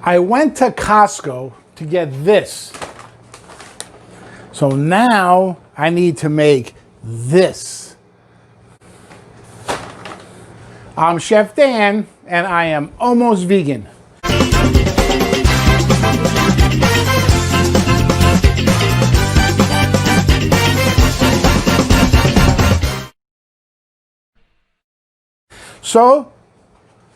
I went to Costco to get this. So now I need to make this. I'm Chef Dan, and I am almost vegan. So,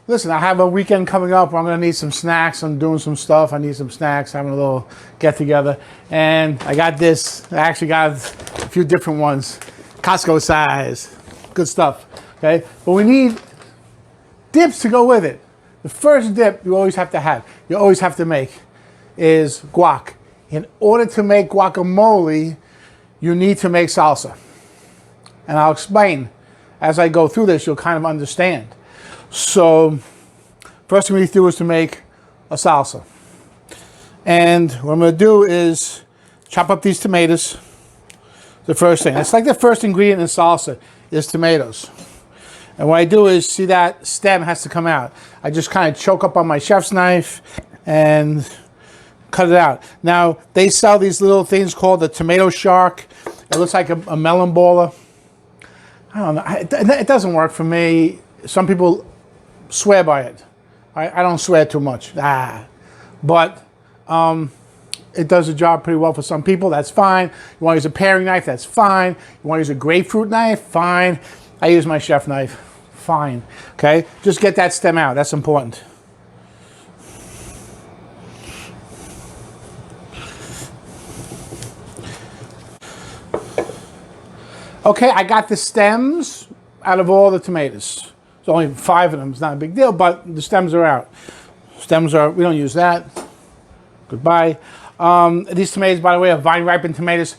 listen, I have a weekend coming up where I'm going to need some snacks. I'm doing some stuff. I need some snacks, having a little get together. And I got this. I actually got a few different ones. Costco size. Good stuff. Okay? But we need dips to go with it. The first dip you always have to make is guac. In order to make guacamole, you need to make salsa. And I'll explain. As I go through this, you'll kind of understand. So, first thing we need to do is to make a salsa. And what I'm going to do is chop up these tomatoes. The first thing. It's like the first ingredient in salsa is tomatoes. And what I do is, see that stem has to come out. I just kind of choke up on my chef's knife and cut it out. Now, they sell these little things called the tomato shark. It looks like a melon baller. I don't know. It doesn't work for me. Some people swear by it. I don't swear too much. But it does the job pretty well for some people. That's fine. You want to use a paring knife? That's fine. You want to use a grapefruit knife? Fine. I use my chef knife. Fine. Okay? Just get that stem out. That's important. Okay, I got the stems out of all the tomatoes. There's only 5 of them. It's not a big deal, but the stems are out. We don't use that. Goodbye. These tomatoes, by the way, are vine-ripened tomatoes.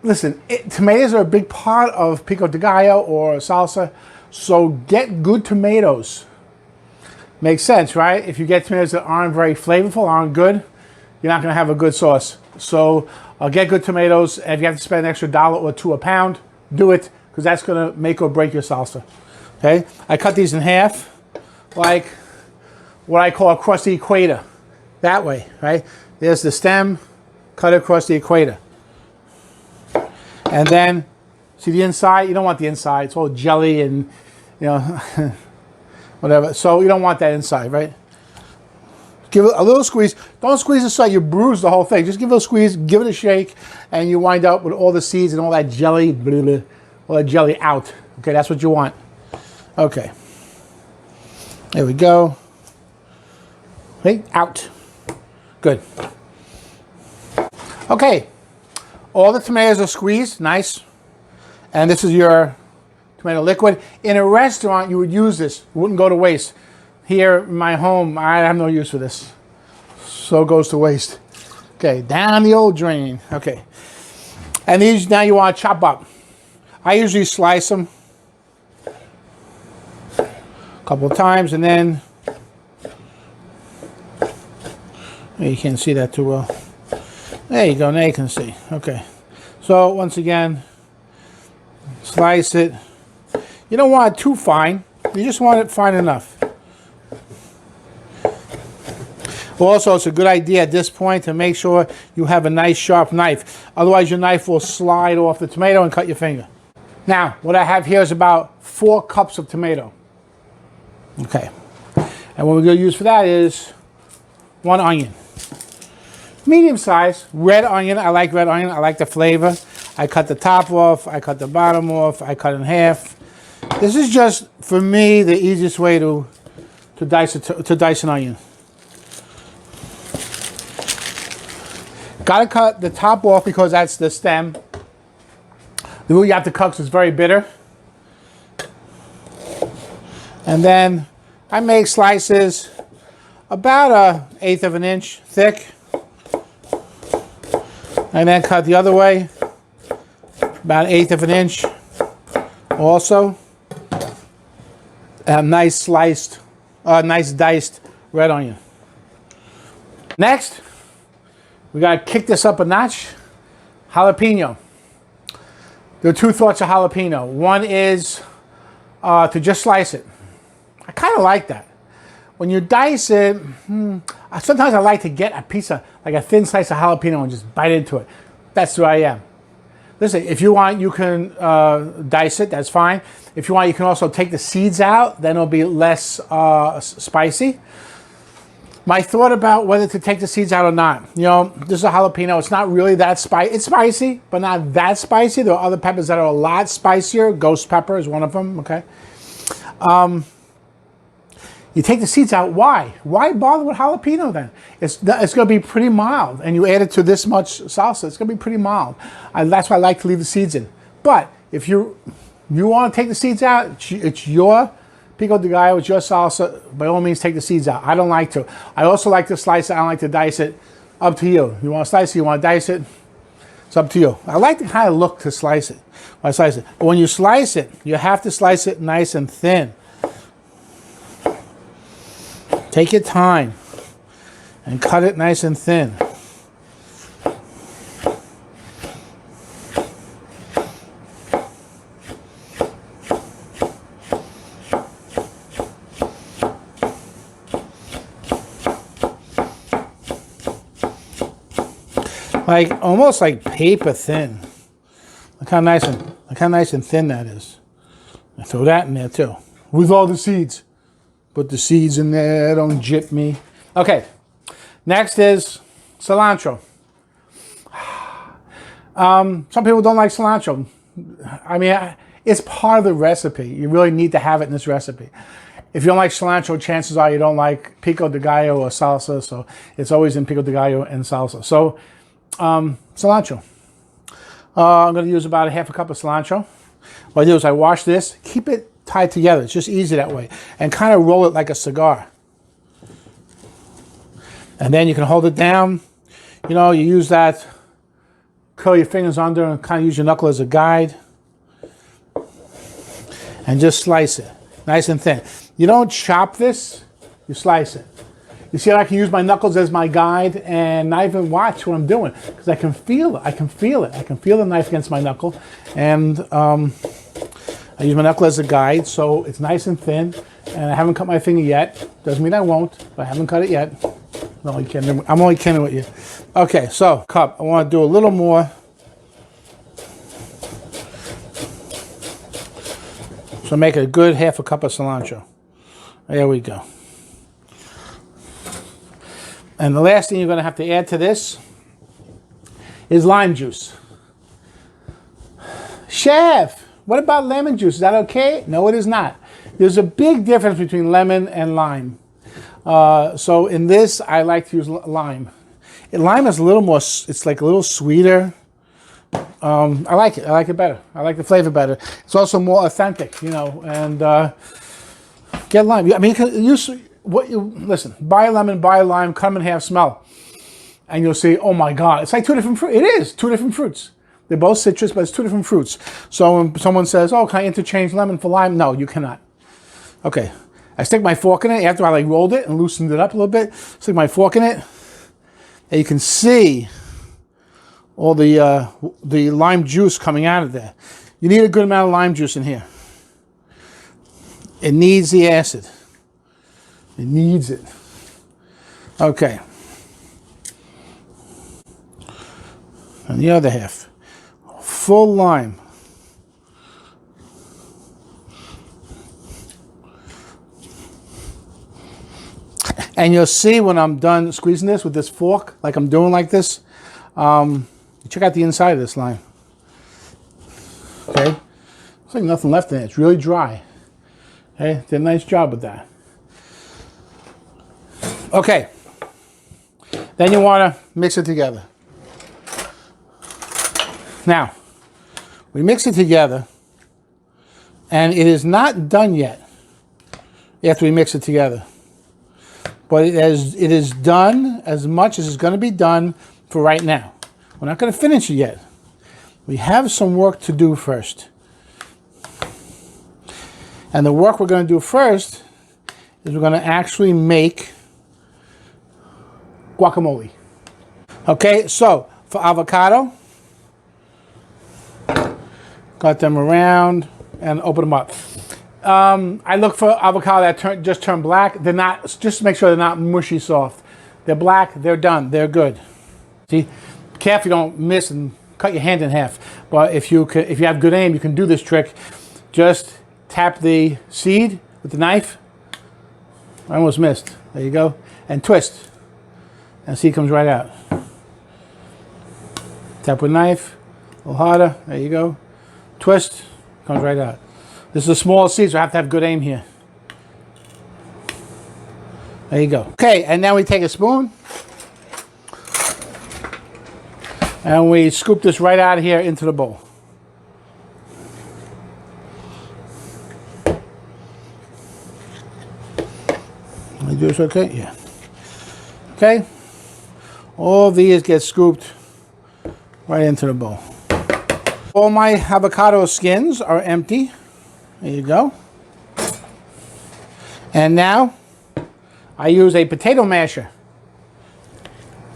Listen, tomatoes are a big part of pico de gallo or salsa, so get good tomatoes. Makes sense, right? If you get tomatoes that aren't very flavorful, aren't good, you're not going to have a good sauce. So get good tomatoes. If you have to spend an extra $1 or $2 a pound, do it, because that's going to make or break your salsa. Okay? I cut these in half, like what I call across the equator. That way, right? There's the stem, cut it across the equator. And then, see the inside? You don't want the inside. It's all jelly and, you know, whatever. So you don't want that inside, right? Give it a little squeeze. Don't squeeze the side. You bruise the whole thing. Just give it a squeeze, give it a shake, and you wind up with all the seeds and all that jelly, all that jelly out. Okay, that's what you want. Okay. There we go. Okay, out. Good. Okay. All the tomatoes are squeezed. Nice. And this is your tomato liquid. In a restaurant, you would use this. It wouldn't go to waste. Here in my home, I have no use for this. So it goes to waste. Okay, down the old drain. Okay. And these now you want to chop up. I usually slice them a couple of times and then, you can't see that too well. There you go, now you can see. Okay. So once again, slice it. You don't want it too fine. You just want it fine enough. Also, it's a good idea at this point to make sure you have a nice sharp knife. Otherwise, your knife will slide off the tomato and cut your finger. Now, what I have here is about 4 cups of tomato. Okay. And what we're going to use for that is 1 onion. Medium size, red onion. I like red onion. I like the flavor. I cut the top off. I cut the bottom off. I cut in half. This is just, for me, the easiest way to dice an onion. Got to cut the top off because that's the stem. The root you have to cut because it's very bitter. And then I make slices about 1/8 of an inch thick. And then cut the other way, about 1/8 of an inch also. A nice sliced, nice diced red onion. Next, we got to kick this up a notch. Jalapeno. There are 2 thoughts of jalapeno. One is to just slice it. I kind of like that. When you dice it, Sometimes I like to get a piece of, like a thin slice of jalapeno and just bite into it. That's who I am. Listen, if you want, you can dice it. That's fine. If you want, you can also take the seeds out. Then it'll be less spicy. My thought about whether to take the seeds out or not. You know, this is a jalapeno. It's not really that spicy. It's spicy, but not that spicy. There are other peppers that are a lot spicier. Ghost pepper is one of them, okay? You take the seeds out. Why? Why bother with jalapeno then? It's going to be pretty mild. And you add it to this much salsa, it's going to be pretty mild. That's why I like to leave the seeds in. But if you want to take the seeds out, it's your pico de gallo, it's your salsa. By all means, take the seeds out. I don't like to. I also like to slice it. I don't like to dice it. Up to you. You want to slice it, you want to dice it. It's up to you. I like the kind of look to slice it. When I slice it. But when you slice it, you have to slice it nice and thin. Take your time and cut it nice and thin. Like almost like paper thin. Look how nice and thin that is. I throw that in there too, with all the seeds. Put the seeds in there, don't jip me. Okay, next is cilantro. Some people don't like cilantro. I mean, it's part of the recipe. You really need to have it in this recipe. If you don't like cilantro, chances are you don't like pico de gallo or salsa, so it's always in pico de gallo and salsa. So, cilantro. I'm going to use about a half a cup of cilantro. What I do is I wash this, keep it tied together. It's just easy that way. And kind of roll it like a cigar. And then you can hold it down. You know, you use that, curl your fingers under and kind of use your knuckle as a guide. And just slice it, nice and thin. You don't chop this, you slice it. You see how I can use my knuckles as my guide and not even watch what I'm doing because I can feel it. I can feel it. I can feel the knife against my knuckle. And I use my knuckle as a guide, so it's nice and thin. And I haven't cut my finger yet. Doesn't mean I won't, but I haven't cut it yet. I'm only kidding with you. Okay, so cup. I want to do a little more. So make a good half a cup of cilantro. There we go. And the last thing you're going to have to add to this is lime juice. Chef, what about lemon juice? Is that okay? No, it is not. There's a big difference between lemon and lime. So in this, I like to use lime. Lime is a little more, it's like a little sweeter. I like it. I like it better. I like the flavor better. It's also more authentic, you know, and get lime. I mean, you can use, listen, buy a lemon, buy a lime, cut them in half, smell. And you'll see, oh my God, it's like two different fruits. It is two different fruits. They're both citrus, but it's two different fruits. So when someone says, oh, can I interchange lemon for lime? No, you cannot. Okay, I stick my fork in it after I like rolled it and loosened it up a little bit. Stick my fork in it, and you can see all the lime juice coming out of there. You need a good amount of lime juice in here. It needs the acid. It needs it. Okay. And the other half, full lime. And you'll see when I'm done squeezing this with this fork, like I'm doing like this, check out the inside of this lime. Okay? Looks like nothing left in it. It's really dry. Okay? Did a nice job with that. Okay. Then you want to mix it together. Now, we mix it together, and it is not done yet after we mix it together. But it is done as much as it's going to be done for right now. We're not going to finish it yet. We have some work to do first. And the work we're going to do first is we're going to actually make guacamole. Okay, so for avocado, got them around and open them up. I look for avocado that just turned black. They're not, just to make sure they're not mushy soft. they're black, they're done, they're good. See, be careful you don't miss and cut your hand in half. But if you have good aim, you can do this trick. Just tap the seed with the knife. I almost missed. There you go. And twist. And seed comes right out. Tap with knife. A little harder. There you go. Twist. Comes right out. This is a small seed, so I have to have good aim here. There you go. Okay, and now we take a spoon. And we scoop this right out of here into the bowl. I do this okay? Yeah. Okay. All these get scooped right into the bowl. All my avocado skins are empty. There you go. And now I use a potato masher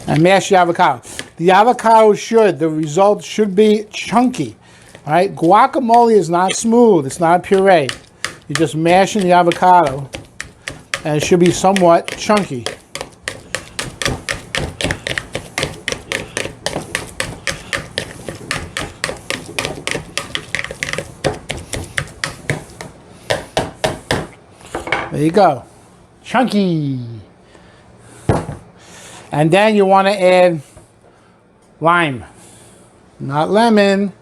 and mash the avocado. The avocado the result should be chunky. All right, guacamole is not smooth. It's not a puree. You're just mashing the avocado, and it should be somewhat chunky. There you go, chunky. And then you want to add lime, not lemon,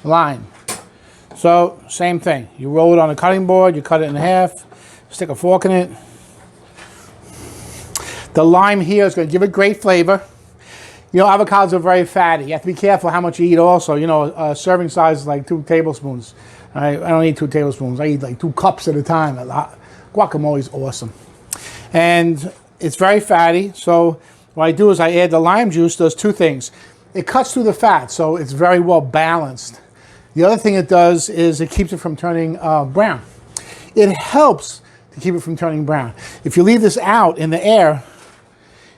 lime. So same thing. You roll it on a cutting board, you cut it in half, stick a fork in it. The lime here is going to give it great flavor. You know, avocados are very fatty. You have to be careful how much you eat also. You know, a serving size is like 2 tablespoons. I don't eat 2 tablespoons. I eat like 2 cups at a time. Guacamole is awesome. And it's very fatty. So what I do is I add the lime juice. Does 2 things. It cuts through the fat, so it's very well balanced. The other thing it does is it keeps it from turning brown. It helps to keep it from turning brown. If you leave this out in the air,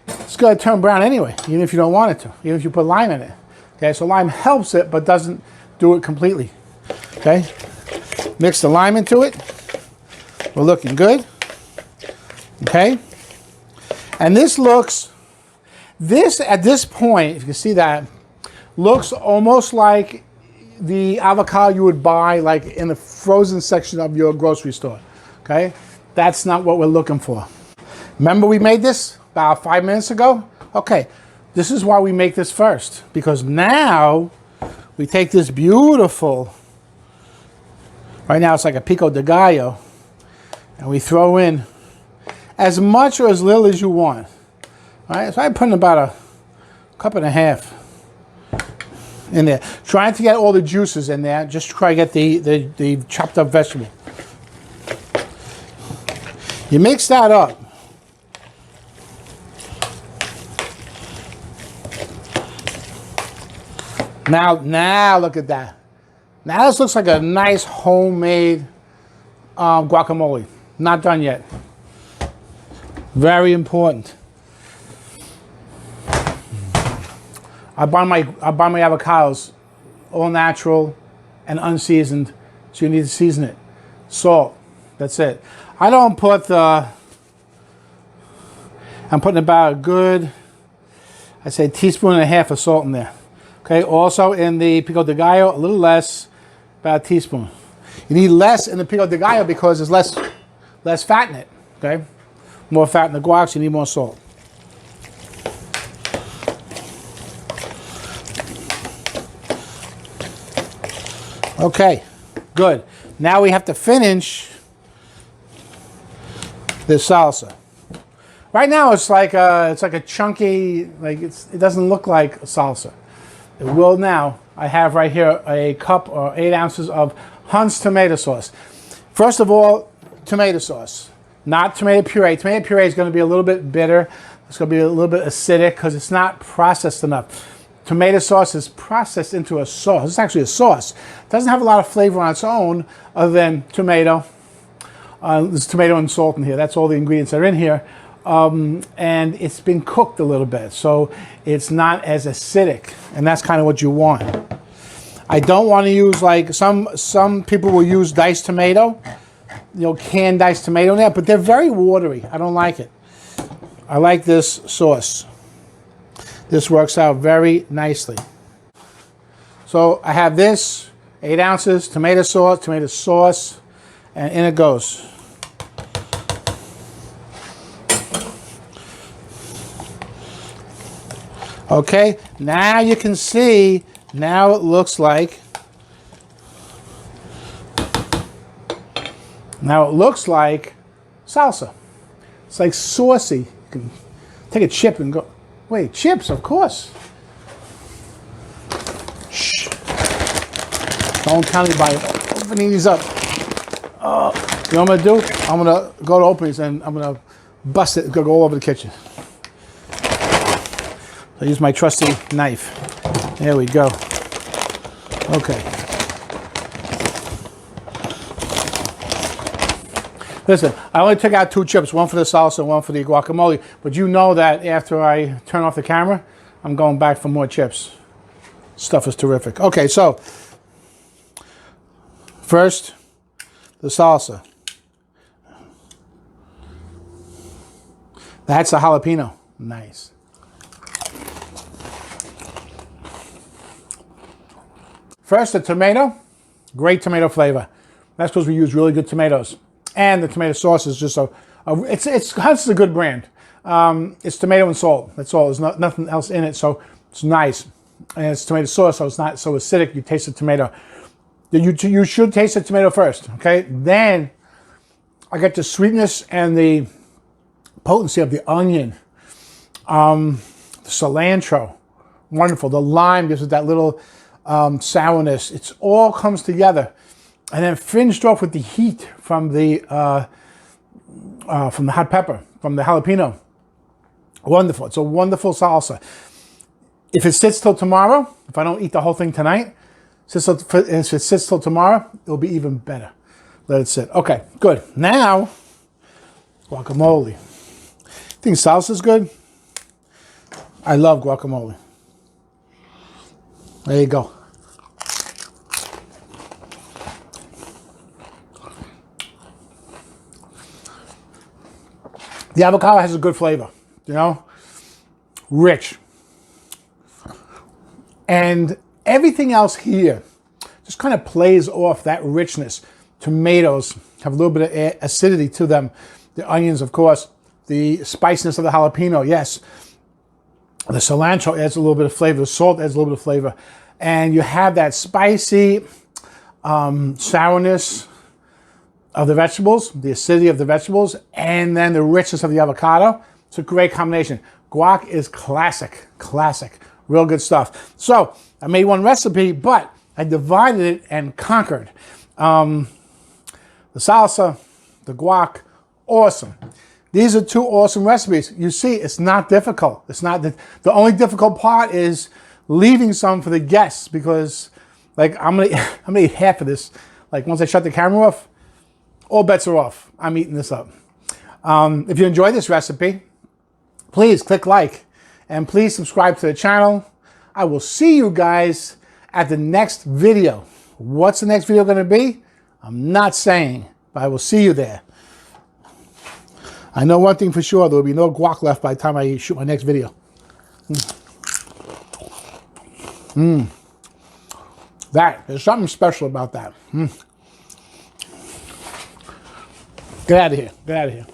it's going to turn brown anyway, even if you don't want it to, even if you put lime in it. Okay, so lime helps it, but doesn't do it completely. Okay, mix the lime into it. We're looking good. Okay, and this at this point, if you can see that, looks almost like the avocado you would buy like in the frozen section of your grocery store. Okay, that's not what we're looking for. Remember we made this about 5 minutes ago? Okay, this is why we make this first, because now we take this beautiful, right now it's like a pico de gallo, and we throw in as much or as little as you want. All right, so I'm putting about a 1.5 cups in there, trying to get all the juices in there. Just try to get the chopped up vegetable. You mix that up. Now look at that. Now this looks like a nice homemade guacamole. Not done yet. Very important. I buy my avocados all natural and unseasoned, so you need to season it. Salt, that's it. I don't put I'm putting about a good, I'd say 1.5 teaspoons of salt in there. Okay, also in the pico de gallo, a little less, about a teaspoon. You need less in the pico de gallo because there's less fat in it. Okay, more fat in the guac, so you need more salt. Okay, good. Now we have to finish this salsa. Right now it's like a chunky, like it doesn't look like a salsa. It will now. I have right here a cup or 8 ounces of Hunt's tomato sauce. First of all, tomato sauce, not tomato puree. Tomato puree is going to be a little bit bitter. It's going to be a little bit acidic because it's not processed enough. Tomato sauce is processed into a sauce. It's actually a sauce. It doesn't have a lot of flavor on its own other than tomato. There's tomato and salt in here. That's all the ingredients that are in here. And it's been cooked a little bit, so it's not as acidic, and that's kind of what you want. I don't want to use, like some people will use diced tomato, you know, canned diced tomato in there, but they're very watery. I don't like it. I like this sauce. This works out very nicely. So I have this, 8 ounces, tomato sauce, and in it goes. Okay, now you can see, now it looks like, salsa. It's like saucy. You can take a chip and go, wait, chips, of course. Shh. Don't count me by opening these up. You know what I'm gonna do? I'm gonna go to open these and I'm gonna bust it, go all over the kitchen. I use my trusty knife. There we go. Okay. Listen, I only took out 2 chips, one for the salsa, one for the guacamole. But you know that after I turn off the camera, I'm going back for more chips. Stuff is terrific. Okay, so first, the salsa. That's a jalapeno. Nice. First, the tomato. Great tomato flavor. That's because we use really good tomatoes. And the tomato sauce is just it's a good brand. It's tomato and salt. That's all. There's nothing else in it, so it's nice. And it's tomato sauce, so it's not so acidic. You taste the tomato. You should taste the tomato first, okay? Then I get the sweetness and the potency of the onion, the cilantro, wonderful. The lime gives it that little sourness. It all comes together, and then finished off with the heat from the hot pepper, from the jalapeno. Wonderful. It's a wonderful salsa. If it sits till tomorrow, if I don't eat the whole thing tonight, if it sits till tomorrow, it'll be even better. Let it sit. Okay, good. Now, guacamole. Think salsa's good? I love guacamole. There you go. The avocado has a good flavor, you know, rich. And everything else here just kind of plays off that richness. Tomatoes have a little bit of acidity to them. The onions, of course. The spiciness of the jalapeno, yes. The cilantro adds a little bit of flavor. The salt adds a little bit of flavor. And you have that spicy sourness of the vegetables, the acidity of the vegetables, and then the richness of the avocado. It's a great combination. Guac is classic, real good stuff. So I made one recipe, but I divided it and conquered. The salsa, the guac, awesome. These are 2 awesome recipes. You see, it's not difficult. It's not the only difficult part is leaving some for the guests, because like I'm gonna eat half of this. Like once I shut the camera off, all bets are off. I'm eating this up. If you enjoy this recipe, please click like and please subscribe to the channel. I will see you guys at the next video. What's the next video going to be? I'm not saying, but I will see you there. I know one thing for sure, there will be no guac left by the time I shoot my next video. There's something special about that. Get out of here.